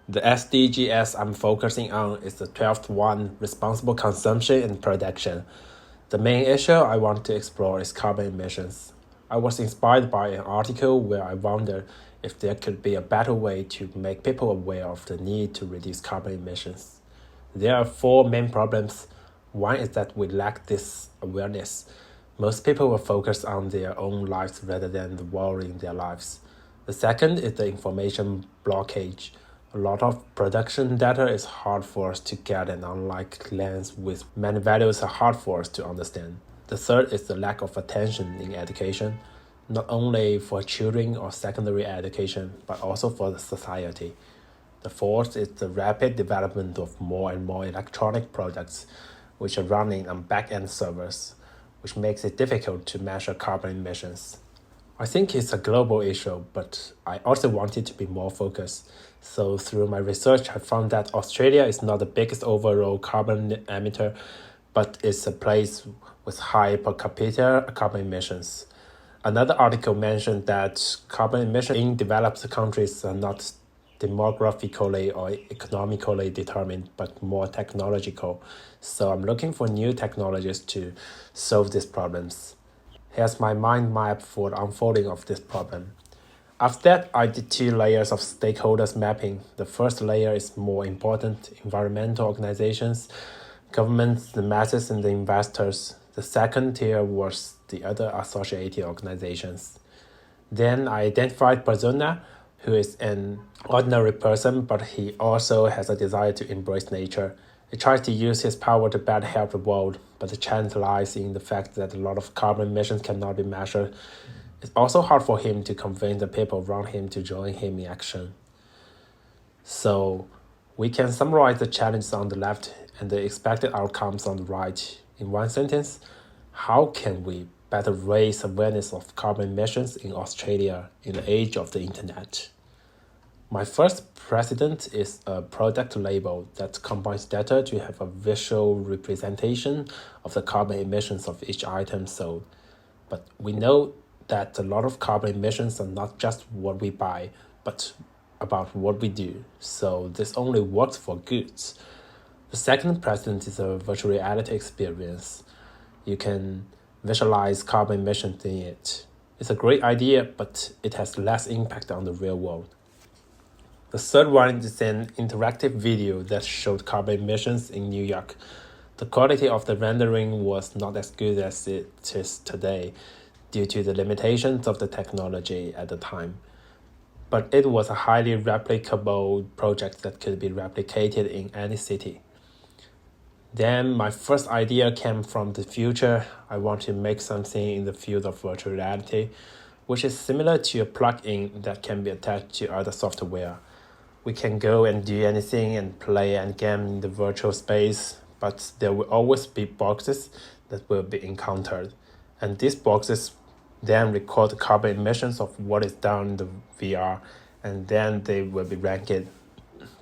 The SDGs I'm focusing on is the 12th one, responsible consumption and production. The main issue I want to explore is carbon emissions. I was inspired by an article where I wondered if there could be a better way to make people aware of the need to reduce carbon emissions. There are four main problems. One is that we lack this awareness. Most people are focused on their own lives rather than the world in their lives. The second is the information blockage. A lot of production data is hard for us to get, and unlike lands with many values are hard for us to understand. The third is the lack of attention in education, not only for children or secondary education, but also for the society. The fourth is the rapid development of more and more electronic products, which are running on back-end servers, which makes it difficult to measure carbon emissions. I think it's a global issue, but I also wanted to be more focused. So through my research, I found that Australia is not the biggest overall carbon emitter, but it's a place with high per capita carbon emissions. Another article mentioned that carbon emissions in developed countries are not demographically or economically determined, but more technological. So I'm looking for new technologies to solve these problems. Here's my mind map for the unfolding of this problem. After that, I did two layers of stakeholders mapping. The first layer is more important: environmental organizations, governments, the masses, and the investors. The second tier was the other associated organizations. Then I identified Persona, who is an ordinary person, but he also has a desire to embrace nature. He tries to use his power to better help the world, but the challenge lies in the fact that a lot of carbon emissions cannot be measured. It's also hard for him to convince the people around him to join him in action. So we can summarize the challenges on the left and the expected outcomes on the right in one sentence. How can we better raise awareness of carbon emissions in Australia in the age of the internet? My first precedent is a product label that combines data to have a visual representation of the carbon emissions of each item sold. But we know that a lot of carbon emissions are not just what we buy, but about what we do. So this only works for goods. The second precedent is a virtual reality experience. You can visualize carbon emissions in it. It's a great idea, but it has less impact on the real world. The third one is an interactive video that showed carbon emissions in New York. The quality of the rendering was not as good as it is today due to the limitations of the technology at the time. But it was a highly replicable project that could be replicated in any city. Then my first idea came from the future. I want to make something in the field of virtual reality, which is similar to a plugin that can be attached to other software. We can go and do anything and play and game in the virtual space, but there will always be boxes that will be encountered. And these boxes then record carbon emissions of what is done in the VR, and then they will be ranked.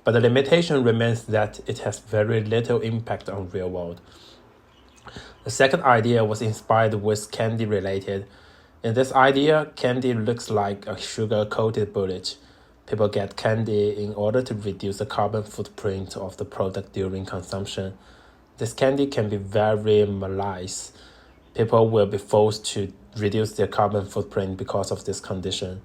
But the limitation remains that it has very little impact on real world. The second idea was inspired with candy related. In this idea, candy looks like a sugar-coated bullet. People get candy in order to reduce the carbon footprint of the product during consumption. This candy can be very malicious. People will be forced to reduce their carbon footprint because of this condition.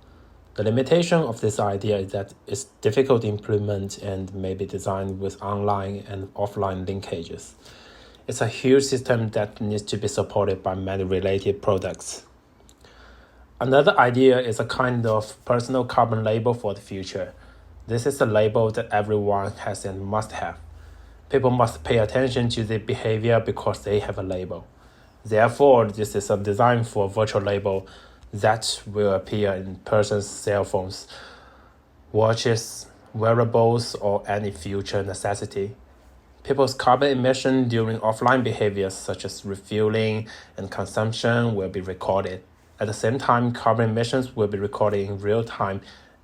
The limitation of this idea is that it's difficult to implement and may be designed with online and offline linkages. It's a huge system that needs to be supported by many related products. Another idea is a kind of personal carbon label for the future. This is a label that everyone has and must have. People must pay attention to their behavior because they have a label. Therefore, this is a design for a virtual label that will appear in persons' cell phones, watches, wearables, or any future necessity. People's carbon emission during offline behaviors such as refueling and consumption will be recorded. At the same time, carbon emissions will be recorded in real time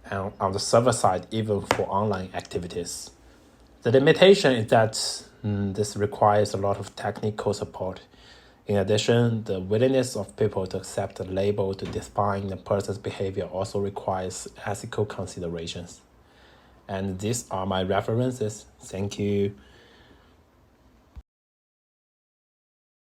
and on the server side, even for online activities. The limitation is that this requires a lot of technical support. In addition, the willingness of people to accept a label to define a person's behavior also requires ethical considerations. And these are my references. Thank you.